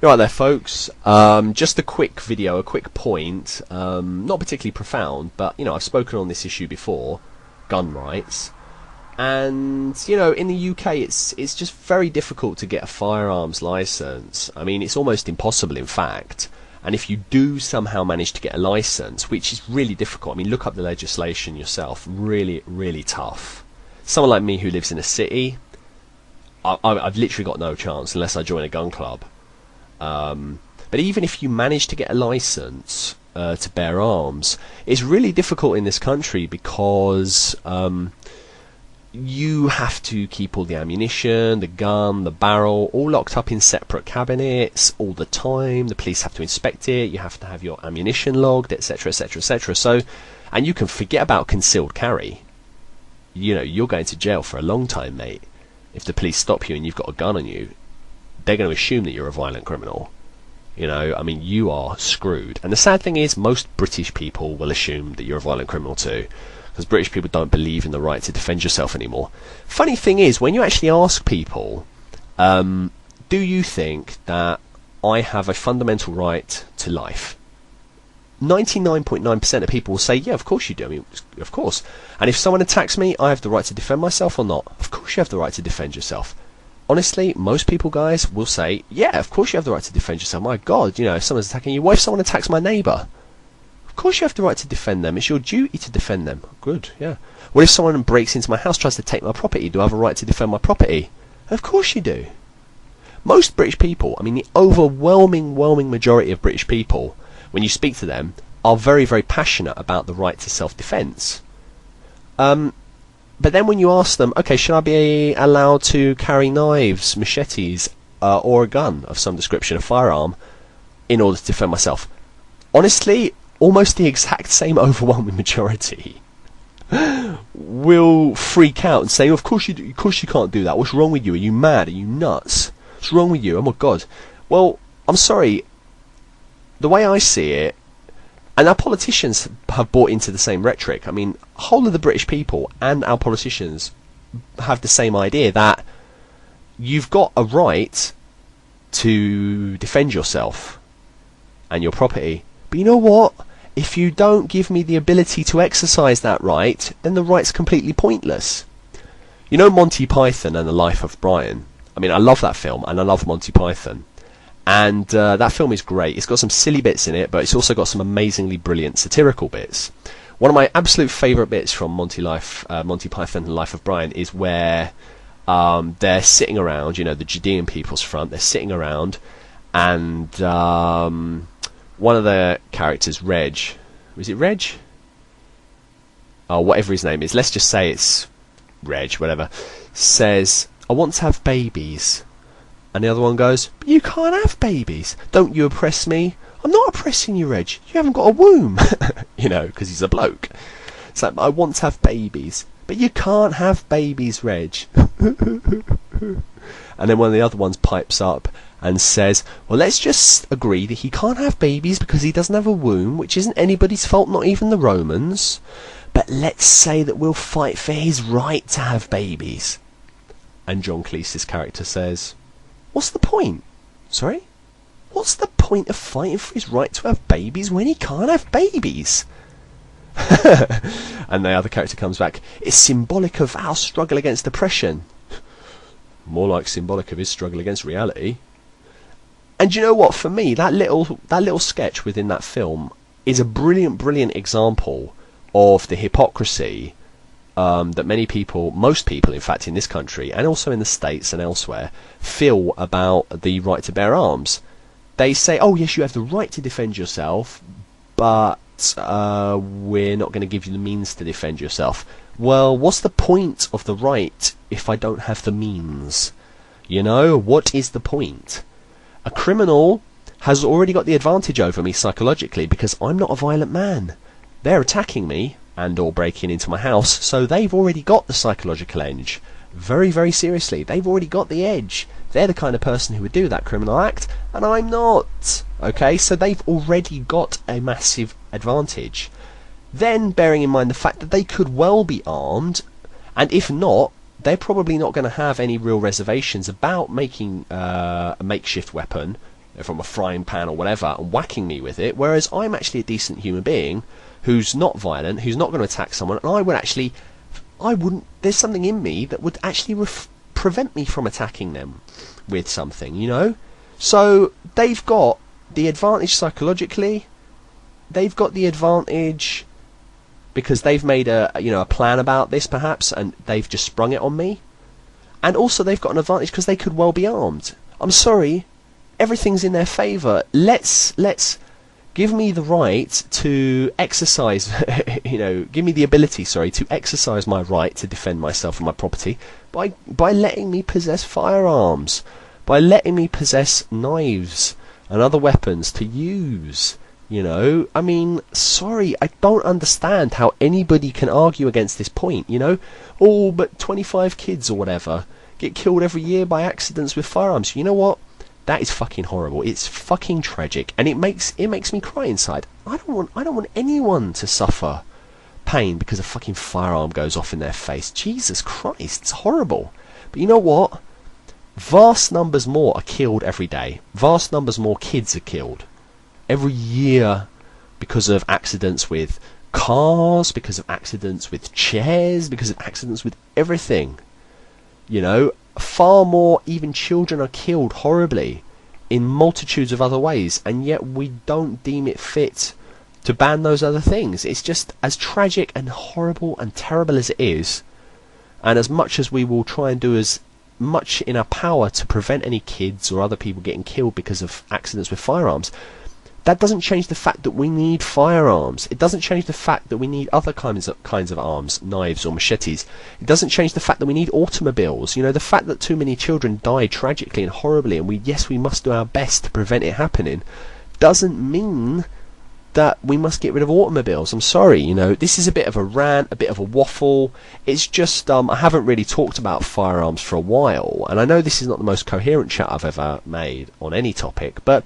Right there, folks. Just a quick video, a quick point. Not particularly profound, but I've spoken on this issue before, gun rights, and in the UK, it's just very difficult to get a firearms license. I mean, it's almost impossible, in fact. And if you do somehow manage to get a license, which is really difficult. I mean, look up the legislation yourself. Really, really tough. Someone like me who lives in a city, I've literally got no chance unless I join a gun club. But even if you manage to get a license to bear arms, it's really difficult in this country because you have to keep all the ammunition, the gun, the barrel, all locked up in separate cabinets all the time. The police have to inspect it. You have to have your ammunition logged, etc., etc., etc. So, and you can forget about concealed carry. You're going to jail for a long time, mate. If the police stop you and you've got a gun on you, they're going to assume that you're a violent criminal. I mean, you are screwed. And the sad thing is, most British people will assume that you're a violent criminal too, because British people don't believe in the right to defend yourself anymore. Funny thing is, when you actually ask people, do you think that I have a fundamental right to life? 99.9% of people will say, yeah, of course you do. I mean, of course. And if someone attacks me, I have the right to defend myself or not? Of course you have the right to defend yourself. Honestly, most people, guys, will say, yeah, of course you have the right to defend yourself. My God, if someone's attacking you, what if someone attacks my neighbour? Of course you have the right to defend them. It's your duty to defend them. Good, yeah. What if someone breaks into my house, tries to take my property? Do I have a right to defend my property? Of course you do. Most British people, I mean the overwhelming majority of British people, when you speak to them, are very, very passionate about the right to self-defence. But then when you ask them, okay, should I be allowed to carry knives, machetes, or a gun of some description, a firearm, in order to defend myself? Honestly, almost the exact same overwhelming majority will freak out and say, of course you do, of course you can't do that. What's wrong with you? Are you mad? Are you nuts? What's wrong with you? Oh my God. Well, I'm sorry. The way I see it, and our politicians have bought into the same rhetoric. I mean, whole of the British people and our politicians have the same idea that you've got a right to defend yourself and your property. But you know what? If you don't give me the ability to exercise that right, then the right's completely pointless. Monty Python and the Life of Brian. I mean, I love that film and I love Monty Python. And that film is great. It's got some silly bits in it, but it's also got some amazingly brilliant satirical bits. One of my absolute favourite bits from Monty Python and the Life of Brian is where they're sitting around, the Judean People's Front, they're sitting around, and one of the characters, Reg, was it Reg? Oh, whatever his name is, let's just say it's Reg, whatever, says, I want to have babies. And the other one goes, but you can't have babies. Don't you oppress me? I'm not oppressing you, Reg. You haven't got a womb. Because he's a bloke. It's like, I want to have babies. But you can't have babies, Reg. And then one of the other ones pipes up and says, well, let's just agree that he can't have babies because he doesn't have a womb, which isn't anybody's fault, not even the Romans. But let's say that we'll fight for his right to have babies. And John Cleese's character says, what's the point? Sorry? What's the point of fighting for his right to have babies when he can't have babies? And the other character comes back, it's symbolic of our struggle against oppression. More like symbolic of his struggle against reality. And you know what? For me, that little sketch within that film is a brilliant example of the hypocrisy that many people, most people in fact in this country and also in the States and elsewhere, feel about the right to bear arms. They say, oh yes, you have the right to defend yourself, but we're not going to give you the means to defend yourself. Well, what's the point of the right if I don't have the means? What is the point? A criminal has already got the advantage over me psychologically because I'm not a violent man. They're attacking me and or breaking into my house, so they've already got the psychological edge. Very, very seriously, they've already got the edge. They're the kind of person who would do that criminal act, and I'm not. Okay, so they've already got a massive advantage. Then, bearing in mind the fact that they could well be armed, and if not, they're probably not going to have any real reservations about making a makeshift weapon from a frying pan or whatever, and whacking me with it, whereas I'm actually a decent human being who's not violent, who's not going to attack someone, and there's something in me that would actually prevent me from attacking them with something, you know? So they've got the advantage psychologically, they've got the advantage because they've made a plan about this perhaps, and they've just sprung it on me, and also they've got an advantage because they could well be armed. I'm sorry, everything's in their favour. Let's give me the right to exercise, give me the ability, to exercise my right to defend myself and my property by letting me possess firearms, by letting me possess knives and other weapons to use. I mean, sorry, I don't understand how anybody can argue against this point, Oh, but 25 kids or whatever get killed every year by accidents with firearms. You know what? That is fucking horrible. It's fucking tragic, and it makes me cry inside. I don't want anyone to suffer pain because a fucking firearm goes off in their face. Jesus Christ, it's horrible. But you know what? Vast numbers more are killed every day. Vast numbers more kids are killed every year because of accidents with cars, because of accidents with chairs, because of accidents with everything. Far more even children are killed horribly in multitudes of other ways, and yet we don't deem it fit to ban those other things. It's just as tragic and horrible and terrible as it is, and as much as we will try and do as much in our power to prevent any kids or other people getting killed because of accidents with firearms, that doesn't change the fact that we need firearms. It doesn't change the fact that we need other kinds of arms, knives or machetes. It doesn't change the fact that we need automobiles. The fact that too many children die tragically and horribly, and we must do our best to prevent it happening, doesn't mean that we must get rid of automobiles. I'm sorry, this is a bit of a rant, a bit of a waffle. It's just, I haven't really talked about firearms for a while, and I know this is not the most coherent chat I've ever made on any topic, but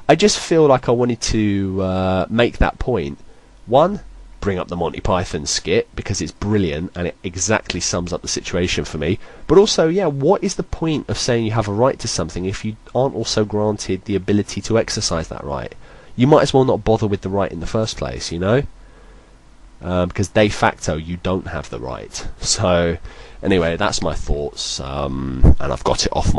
I just feel like I wanted to make that point. One, bring up the Monty Python skit because it's brilliant and it exactly sums up the situation for me. But also, what is the point of saying you have a right to something if you aren't also granted the ability to exercise that right? You might as well not bother with the right in the first place, because de facto you don't have the right. So, anyway, that's my thoughts, and I've got it off my